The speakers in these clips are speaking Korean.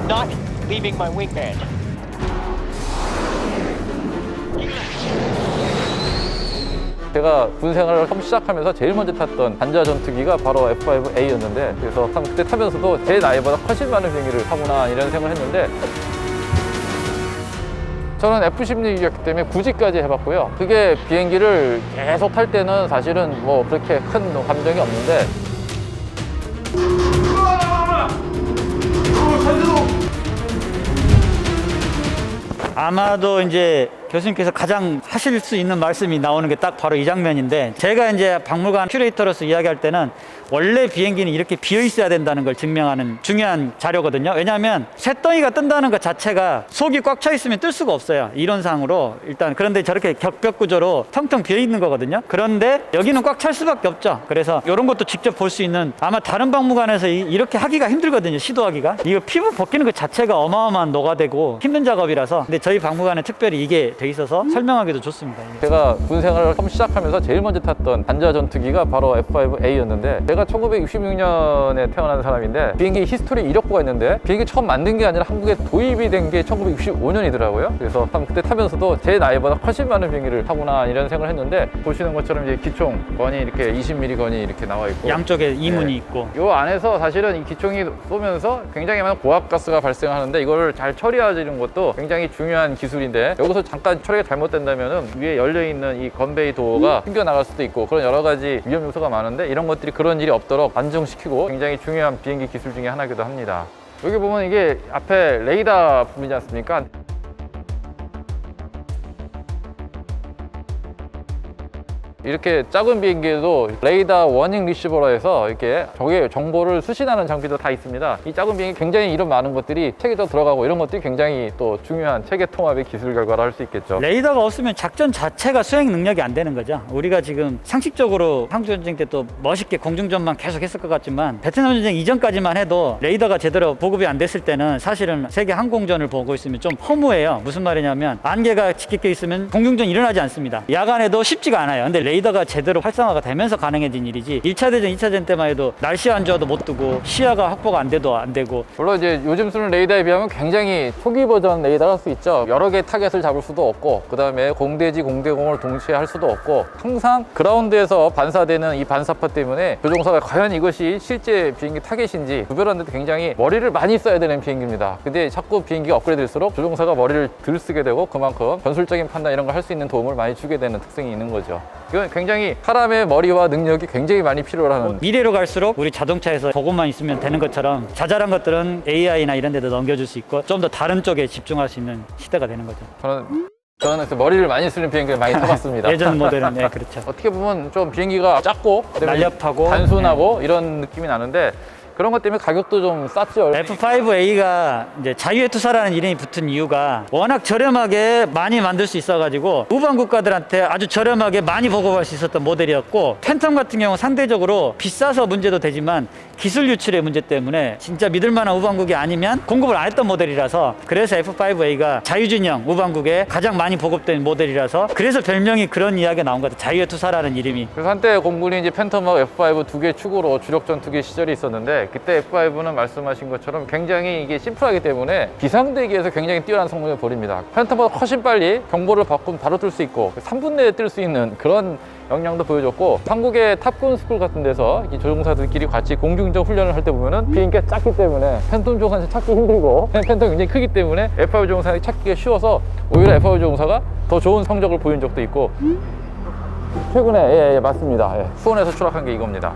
not leaving my wingman. 제가 군 생활을 처음 시작하면서 제일 먼저 탔던 반자 전투기가 바로 F-5A였는데, 그래서 그때 타면서도 제 나이보다 훨씬 많은 비행기를 타구나 이런 생각을 했는데, 저는 F-16이었기 때문에 9지까지 해봤고요. 그게 비행기를 계속 탈 때는 사실은 뭐 그렇게 큰 감정이 없는데, 아마도 이제 교수님께서 가장 하실 수 있는 말씀이 나오는 게 딱 바로 이 장면인데, 제가 이제 박물관 큐레이터로서 이야기할 때는 원래 비행기는 이렇게 비어 있어야 된다는 걸 증명하는 중요한 자료거든요. 왜냐하면 쇳덩이가 뜬다는 것 자체가 속이 꽉 차 있으면 뜰 수가 없어요, 이론상으로. 일단 그런데 저렇게 격벽 구조로 텅텅 비어 있는 거거든요. 그런데 여기는 꽉 찰 수밖에 없죠. 그래서 이런 것도 직접 볼 수 있는, 아마 다른 박물관에서 이렇게 하기가 힘들거든요, 시도하기가. 이거 피부 벗기는 것 자체가 어마어마한 노가되고 힘든 작업이라서. 근데 저희 박물관에 특별히 이게 돼 있어서 설명하기도 좋습니다. 제가 군 생활을 처음 시작하면서 제일 먼저 탔던 반자 전투기가 바로 F-5A였는데, 제가 1966년에 태어난 사람인데 비행기 히스토리 이력부가 있는데, 비행기 처음 만든 게 아니라 한국에 도입이 된 게 1965년이더라고요. 그래서 그때 타면서도 제 나이보다 훨씬 많은 비행기를 타구나 이런 생각을 했는데, 보시는 것처럼 이제 기총 건이 이렇게 20mm 건이 이렇게 나와 있고, 양쪽에 이문이 있고, 이 안에서 사실은 이 기총이 쏘면서 굉장히 많은 고압가스가 발생하는데, 이걸 잘 처리하는 것도 굉장히 중요한 기술인데, 여기서 잠깐 처리가 잘못된다면 위에 열려있는 이 건베이 도어가 튕겨나갈 수도 있고, 그런 여러 가지 위험 요소가 많은데, 이런 것들이 그런 일이 없도록 안정시키고 굉장히 중요한 비행기 기술 중에 하나이기도 합니다. 여기 보면 이게 앞에 레이더 부분이지 않습니까? 이렇게 작은 비행기에도 레이더 워닝 리시버로 해서 이렇게 적의 정보를 수신하는 장비도 다 있습니다. 이 작은 비행기 굉장히 이런 많은 것들이 체계도 들어가고, 이런 것들이 굉장히 또 중요한 체계 통합의 기술 결과를 할 수 있겠죠. 레이더가 없으면 작전 자체가 수행 능력이 안 되는 거죠. 우리가 지금 상식적으로 한국전쟁 때 또 멋있게 공중전만 계속 했을 것 같지만, 베트남 전쟁 이전까지만 해도 레이더가 제대로 보급이 안 됐을 때는 사실은 세계 항공전을 보고 있으면 좀 허무해요. 무슨 말이냐면, 안개가 짙게 있으면 공중전 일어나지 않습니다. 야간에도 쉽지가 않아요. 근데 레이더가 제대로 활성화가 되면서 가능해진 일이지, 1차 대전, 2차 대전 때만 해도 날씨 안 좋아도 못 뜨고 시야가 확보가 안 돼도 안 되고. 물론 이제 요즘 쓰는 레이더에 비하면 굉장히 초기 버전 레이더를 할 수 있죠. 여러 개의 타겟을 잡을 수도 없고, 그 다음에 공대지, 공대공을 동시에 할 수도 없고, 항상 그라운드에서 반사되는 이 반사파 때문에 조종사가 과연 이것이 실제 비행기 타겟인지 구별하는데 굉장히 머리를 많이 써야 되는 비행기입니다. 근데 자꾸 비행기가 업그레이드될수록 조종사가 머리를 덜 쓰게 되고, 그만큼 전술적인 판단 이런 걸 할 수 있는 도움을 많이 주게 되는 특성이 있는 거죠. 이건 굉장히 사람의 머리와 능력이 굉장히 많이 필요하는. 미래로 갈수록 우리 자동차에서 그것만 있으면 되는 것처럼 자잘한 것들은 AI나 이런 데도 넘겨줄 수 있고, 좀 더 다른 쪽에 집중할 수 있는 시대가 되는 거죠. 저는 그래서 머리를 많이 쓰는 비행기를 많이 타봤습니다. 예전 모델은 네, 그렇죠. 어떻게 보면 좀 비행기가 작고 날렵하고 단순하고 이런 느낌이 나는데, 그런 것 때문에 가격도 좀 쌌죠. F-5A가 이제 자유의 투사라는 이름이 붙은 이유가 워낙 저렴하게 많이 만들 수 있어가지고 우방 국가들한테 아주 저렴하게 많이 보급할 수 있었던 모델이었고, 팬텀 같은 경우 상대적으로 비싸서 문제도 되지만 기술 유출의 문제 때문에 진짜 믿을 만한 우방국이 아니면 공급을 안 했던 모델이라서, 그래서 F-5A가 자유진영 우방국에 가장 많이 보급된 모델이라서, 그래서 별명이 그런 이야기가 나온 것 같아요. 자유의 투사라는 이름이. 그래서 한때 공군이 이제 팬텀하고 F-5 두 개 축으로 주력 전투기 시절이 있었는데, 그때 F-5는 말씀하신 것처럼 굉장히 이게 심플하기 때문에 비상대기에서 굉장히 뛰어난 성능을 벌입니다. 팬텀보다 훨씬 빨리 경보를 받고 바로 뜰 수 있고, 3분 내에 뜰 수 있는 그런 역량도 보여줬고, 한국의 탑군 스쿨 같은 데서 이 조종사들끼리 같이 공중전 훈련을 할 때 보면은 비행기가 작기 때문에 팬텀 조종사는 찾기 힘들고, 팬텀이 굉장히 크기 때문에 F-5 조종사가 찾기가 쉬워서 오히려 F-5 조종사가 더 좋은 성적을 보인 적도 있고. 최근에 예, 맞습니다. 예, 수원에서 추락한 게 이겁니다.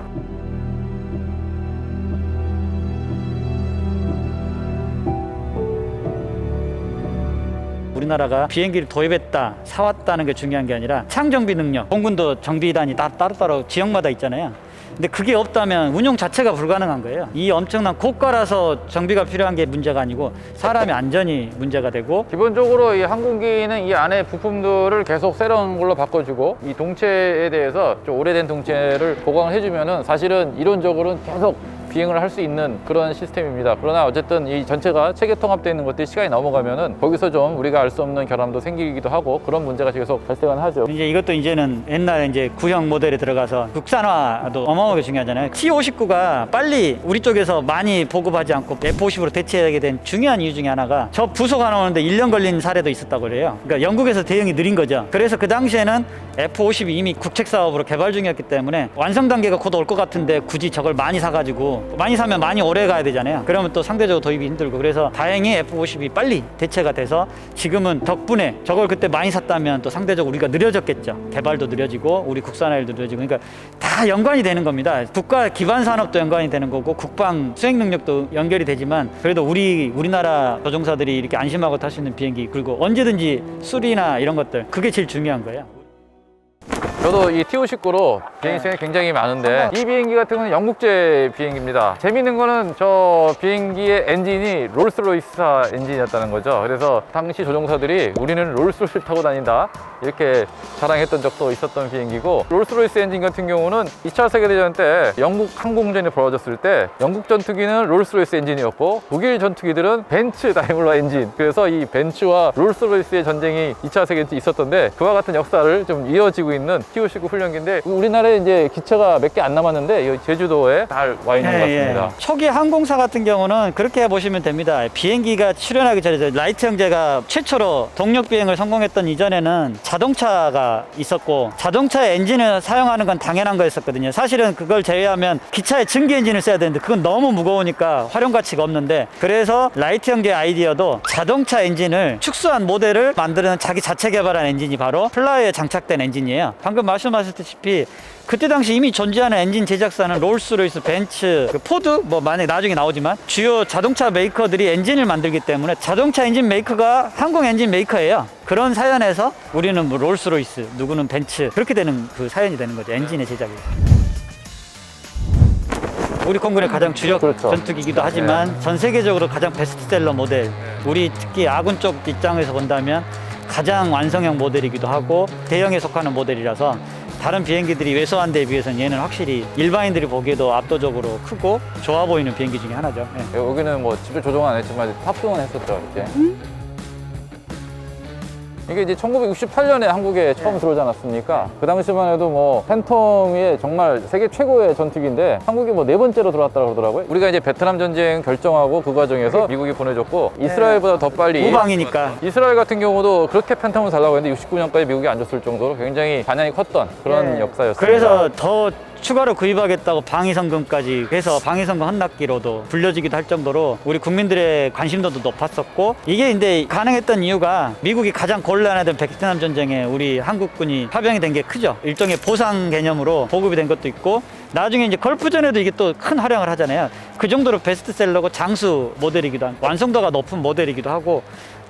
우리나라가 비행기를 도입했다, 사왔다는 게 중요한 게 아니라 창정비 능력, 공군도 정비단이 따로따로 지역마다 있잖아요. 근데 그게 없다면 운용 자체가 불가능한 거예요. 이 엄청난 고가라서 정비가 필요한 게 문제가 아니고 사람의 안전이 문제가 되고, 기본적으로 이 항공기는 이 안에 부품들을 계속 새로운 걸로 바꿔주고, 이 동체에 대해서 좀 오래된 동체를 보강을 해주면은 사실은 이론적으로는 계속 비행을 할 수 있는 그런 시스템입니다. 그러나 어쨌든 이 전체가 체계 통합되어 있는 것들이 시간이 넘어가면은 거기서 좀 우리가 알 수 없는 결함도 생기기도 하고 그런 문제가 계속 발생은 하죠. 이제 이것도 이제는 옛날 이제 구형 모델에 들어가서 국산화도 어마어마하게 중요하잖아요. T59가 빨리 우리 쪽에서 많이 보급하지 않고 F50으로 대체하게 된 중요한 이유 중에 하나가 저 부속 하나 오는데 1년 걸린 사례도 있었다고 그래요. 그러니까 영국에서 대응이 느린 거죠. 그래서 그 당시에는 F50이 이미 국책 사업으로 개발 중이었기 때문에 완성 단계가 곧 올 것 같은데 굳이 저걸 많이 사가지고 많이 사면 많이 오래 가야 되잖아요. 그러면 또 상대적으로 도입이 힘들고 그래서 다행히 F50이 빨리 대체가 돼서 지금은 덕분에 저걸 그때 많이 샀다면 또 상대적으로 우리가 느려졌겠죠. 개발도 느려지고 우리 국산화일도 느려지고 그러니까 다 연관이 되는 겁니다. 국가 기반 산업도 연관이 되는 거고 국방 수행 능력도 연결이 되지만 그래도 우리나라 조종사들이 이렇게 안심하고 탈 수 있는 비행기 그리고 언제든지 수리나 이런 것들 그게 제일 중요한 거예요. 저도 이 T59로 비행 시간이 굉장히 많은데 이 비행기 같은 경우는 영국제 비행기입니다. 재밌는 거는 저 비행기의 엔진이 롤스로이스사 엔진이었다는 거죠. 그래서 당시 조종사들이 우리는 롤스로이스 타고 다닌다 이렇게 자랑했던 적도 있었던 비행기고 롤스로이스 엔진 같은 경우는 2차 세계대전 때 영국 항공전이 벌어졌을 때 영국 전투기는 롤스로이스 엔진이었고 독일 전투기들은 벤츠 다이물러 엔진 그래서 이 벤츠와 롤스로이스의 전쟁이 2차 세계대전 때 있었던데 그와 같은 역사를 좀 이어지고 있는 T59 훈련기인데 우리나라에 이제 기체가 몇 개 안 남았는데 제주도에 잘 와 있는 것 같습니다. 초기 항공사 같은 경우는 그렇게 보시면 됩니다. 비행기가 출현하기 전에 라이트 형제가 최초로 동력 비행을 성공했던 이전에는 자동차가 있었고 자동차의 엔진을 사용하는 건 당연한 거였었거든요. 사실은 그걸 제외하면 기차에 증기 엔진을 써야 되는데 그건 너무 무거우니까 활용 가치가 없는데 그래서 라이트 형제의 아이디어도 자동차 엔진을 축소한 모델을 만드는 자기 자체 개발한 엔진이 바로 플라이어에 장착된 엔진이에요. 방금 말씀하셨다시피 그때 당시 이미 존재하는 엔진 제작사는 롤스로이스, 벤츠, 포드 뭐 만약에 나중에 나오지만 주요 자동차 메이커들이 엔진을 만들기 때문에 자동차 엔진 메이커가 항공 엔진 메이커예요. 그런 사연에서 우리는 뭐 롤스로이스, 누구는 벤츠 그렇게 되는 그 사연이 되는 거죠. 엔진의 제작이. 우리 공군의 가장 주력 그렇죠. 전투기이기도 하지만 전 세계적으로 가장 베스트셀러 모델 우리 특히 아군 쪽 입장에서 본다면 가장 완성형 모델이기도 하고 대형에 속하는 모델이라서 다른 비행기들이 왜소한 데에 비해서는 얘는 확실히 일반인들이 보기에도 압도적으로 크고 좋아 보이는 비행기 중에 하나죠. 네. 여기는 뭐 직접 조종은 안 했지만 탑승은 했었죠. 이렇게. 이게 이제 1968년에 한국에 처음 들어오지 않았습니까? 그 당시만 해도 뭐 팬텀이 정말 세계 최고의 전투기인데 한국이 뭐 4번째로 들어왔다고 그러더라고요. 우리가 이제 베트남 전쟁 결정하고 그 과정에서 미국이 보내줬고 이스라엘보다 더 빨리 우방이니까. 이스라엘 같은 경우도 그렇게 팬텀을 달라고 했는데 69년까지 미국이 안 줬을 정도로 굉장히 반향이 컸던 그런 역사였습니다. 그래서 더 추가로 구입하겠다고 방위성금까지 해서 방위성금 헌납기로도 불려지기도 할 정도로 우리 국민들의 관심도도 높았었고 이게 이제 가능했던 이유가 미국이 가장 곤란하던 베트남 전쟁에 우리 한국군이 파병이 된 게 크죠. 일종의 보상 개념으로 보급이 된 것도 있고 나중에 이제 걸프전에도 이게 또 큰 활약을 하잖아요. 그 정도로 베스트셀러고 장수 모델이기도 하고 완성도가 높은 모델이기도 하고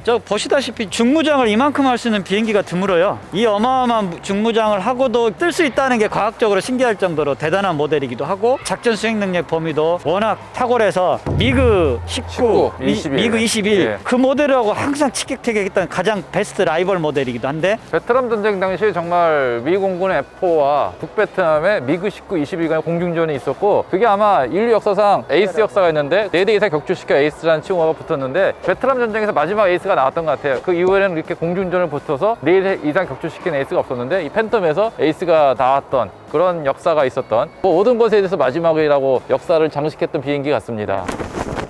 저 보시다시피 중무장을 이만큼 할 수 있는 비행기가 드물어요. 이 어마어마한 중무장을 하고도 뜰 수 있다는 게 과학적으로 신기할 정도로 대단한 모델이기도 하고 작전 수행 능력 범위도 워낙 탁월해서 미그 19, 21. 미그 21 예. 그 모델하고 항상 치객택했던 가장 베스트 라이벌 모델이기도 한데 베트남 전쟁 당시에 정말 미 공군의 F4와 북베트남의 미그 19, 21간의 공중전이 있었고 그게 아마 인류 역사상 에이스 역사가 있는데 4대 이상 격추시켜 에이스라는 칭호가 붙었는데 베트남 전쟁에서 마지막 에이스가 나왔던 것 같아요. 그 이후에는 이렇게 공중전을 붙어서 4대 이상 격추시킨 에이스가 없었는데 이 팬텀에서 에이스가 나왔던 그런 역사가 있었던 뭐 모든 것에 대해서 마지막이라고 역사를 장식했던 비행기 같습니다.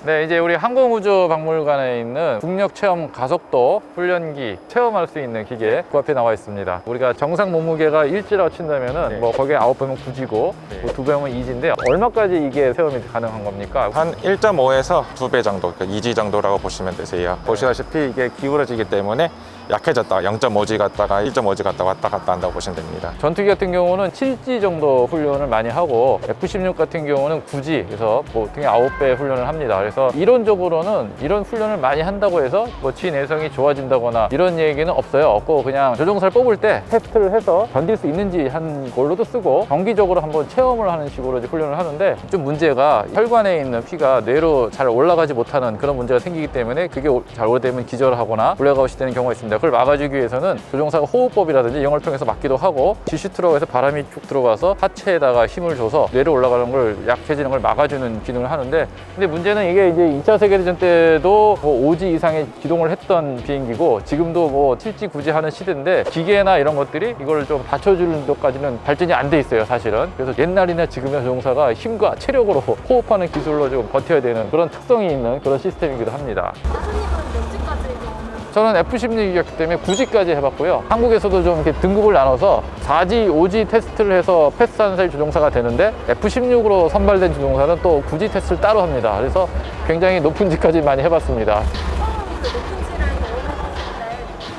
네, 이제 우리 항공우주박물관에 있는 국력 체험 가속도 훈련기 체험할 수 있는 기계 그 앞에 나와 있습니다. 우리가 정상 몸무게가 일지라고 친다면은 뭐 거기에 9배면 9지고 뭐 2배면 2지인데 얼마까지 이게 체험이 가능한 겁니까? 한 1.5에서 2배 정도, 그러니까 2G 정도라고 보시면 되세요. 보시다시피 이게 기울어지기 때문에 약해졌다가 0.5G 갔다가 1.5G 갔다 왔다 갔다 한다고 보시면 됩니다. 전투기 같은 경우는 7G 정도 훈련을 많이 하고 F-16 같은 경우는 9G 그래서 보통 9배 훈련을 합니다. 그래서 이론적으로는 이런 훈련을 많이 한다고 해서 뭐 지 내성이 좋아진다거나 이런 얘기는 없어요. 없고 그냥 조종사를 뽑을 때 테스트를 해서 견딜 수 있는지 한 걸로도 쓰고 정기적으로 한번 체험을 하는 식으로 이제 훈련을 하는데 좀 문제가 혈관에 있는 피가 뇌로 잘 올라가지 못하는 그런 문제가 생기기 때문에 그게 잘 오래되면 기절하거나 블랙아웃이 되는 경우가 있습니다. 그걸 막아주기 위해서는 조종사가 호흡법이라든지 이런 걸 통해서 막기도 하고 GC2라고 해서 바람이 쭉 들어가서 하체에다가 힘을 줘서 뇌로 올라가는 걸 약해지는 걸 막아주는 기능을 하는데, 근데 문제는 이게 이제 2차 세계대전 때도 뭐 5지 이상의 기동을 했던 비행기고 지금도 뭐 7지 9지 하는 시대인데 기계나 이런 것들이 이걸 좀 받쳐주는 것까지는 발전이 안 돼 있어요, 사실은. 그래서 옛날이나 지금의 조종사가 힘과 체력으로 호흡하는 기술로 좀 버텨야 되는 그런 특성이 있는 그런 시스템이기도 합니다. 사장님은 몇 지까지 경험을? 저는 F16이었기 때문에 9지까지 해봤고요. 한국에서도 좀 이렇게 등급을 나눠서 4지, 5지 테스트를 해서 패스한 사람이 조종사가 되는데 F16으로 선발된 조종사는 또 9지 테스트를 따로 합니다. 그래서 굉장히 높은 지까지 많이 해봤습니다. 그 높은 지를 경험했을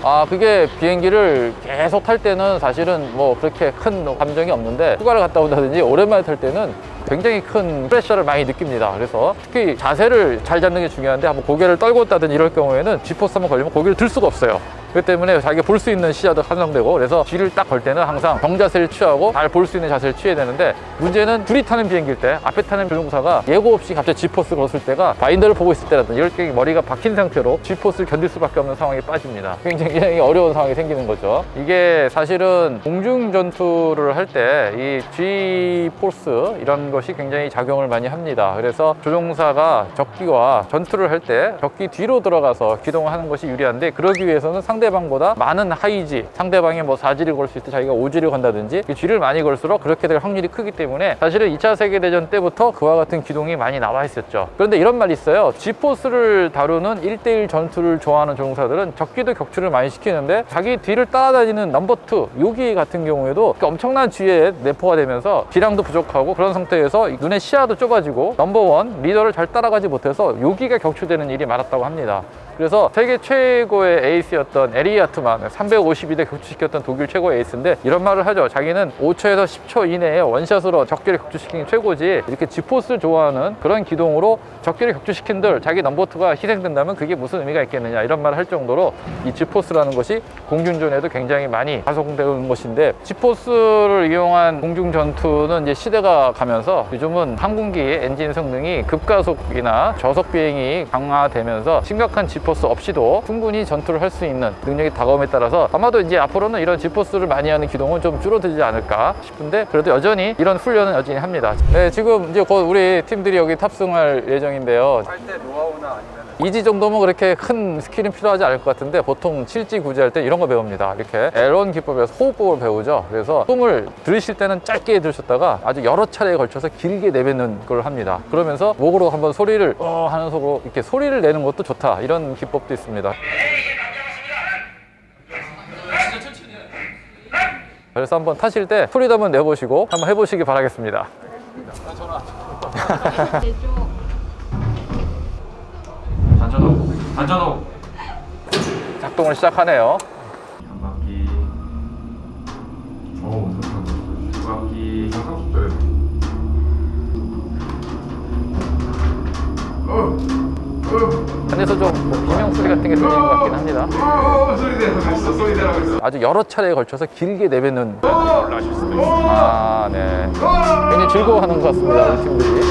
때 그게 비행기를 계속 탈 때는 사실은 뭐 그렇게 큰 감정이 없는데 휴가를 갔다 온다든지 오랜만에 탈 때는 굉장히 큰 프레셔를 많이 느낍니다. 그래서 특히 자세를 잘 잡는 게 중요한데 한번 고개를 떨고 있다든지 이럴 경우에는 G포스 한번 걸리면 고개를 들 수가 없어요. 그렇기 때문에 자기가 볼 수 있는 시야도 한정되고, 그래서 G를 딱 걸 때는 항상 정자세를 취하고 잘 볼 수 있는 자세를 취해야 되는데, 문제는 둘이 타는 비행기일 때 앞에 타는 조종사가 예고 없이 갑자기 G포스 걸었을 때가 바인더를 보고 있을 때라든지 이럴 때 머리가 박힌 상태로 G포스를 견딜 수밖에 없는 상황에 빠집니다. 굉장히 어려운 상황이 생기는 거죠. 이게 사실은 공중 전투를 할 때 이 G포스 이런 것이 굉장히 작용을 많이 합니다. 그래서 조종사가 적기와 전투를 할 때 적기 뒤로 들어가서 기동을 하는 것이 유리한데, 그러기 위해서는 상대방보다 많은 하이지, 상대방이 뭐 4지를 걸 수 있을 때 자기가 5지를 건다든지 G를 많이 걸수록 그렇게 될 확률이 크기 때문에 사실은 2차 세계대전 때부터 그와 같은 기동이 많이 나와 있었죠. 그런데 이런 말이 있어요. G포스를 다루는 1대1 전투를 좋아하는 조종사들은 적기도 격추를 많이 시키는데 자기 뒤를 따라다니는 넘버 2, 요기 같은 경우에도 엄청난 G에 내포가 되면서 기량도 부족하고 그런 상태에서 눈의 시야도 좁아지고 넘버 1 리더를 잘 따라가지 못해서 요기가 격추되는 일이 많았다고 합니다. 그래서 세계 최고의 에이스였던 에리아트만 352대 격추시켰던 독일 최고의 에이스인데 이런 말을 하죠. 자기는 5초에서 10초 이내에 원샷으로 적기를 격추시키는 게 최고지, 이렇게 G포스를 좋아하는 그런 기동으로 적기를 격추시킨들 자기 넘버2가 희생된다면 그게 무슨 의미가 있겠느냐, 이런 말을 할 정도로 이 G포스라는 것이 공중전에도 굉장히 많이 가속되는 것인데, G포스를 이용한 공중전투는 이제 시대가 가면서 요즘은 항공기 엔진 성능이 급가속이나 저속 비행이 강화되면서 심각한 G포스 없이도 충분히 전투를 할 수 있는 능력이 다가옴에 따라서 아마도 이제 앞으로는 이런 G포스를 많이 하는 기동은 좀 줄어들지 않을까 싶은데, 그래도 여전히 이런 훈련은 여전히 합니다. 네, 지금 이제 곧 우리 팀들이 여기 탑승할 예정인데요. 할 때 노하우나 아니면 2지 정도면 그렇게 큰 스킬은 필요하지 않을 것 같은데 보통 7지, 9지 할 때 이런 거 배웁니다. 이렇게 L1 기법에서 호흡법을 배우죠. 그래서 숨을 들이쉴 때는 짧게 들이쉬었다가 아주 여러 차례에 걸쳐서 길게 내뱉는 걸 합니다. 그러면서 목으로 한번 소리를 하는 속으로 이렇게 소리를 내는 것도 좋다, 이런 기법도 있습니다. 그래서 한번 타실 때 소리도 한번 내보시고 한번 해보시기 바라겠습니다. 단전호 작동을 시작하네요. 한 바퀴 두 바퀴 상상 속도요. 안에서 좀 비명 소리 같은 게 들리는 것 같긴 합니다. 소리 내라고 했어. 소리 내라고 했어. 아주 여러 차례에 걸쳐서 길게 내뱉는. 아, 네. 굉장히 즐거워하는 것 같습니다, 우리 팀들이.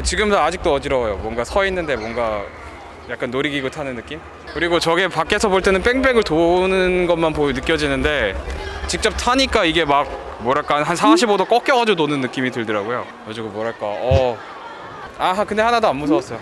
지금도 아직도 어지러워요. 뭔가 서 있는데 뭔가 약간 놀이기구 타는 느낌? 그리고 저게 밖에서 볼 때는 뺑뺑을 도는 것만 느껴지는데 직접 타니까 이게 막 뭐랄까 한 45도 꺾여가지고 도는 느낌이 들더라고요. 그래가지고 뭐랄까 근데 하나도 안 무서웠어요.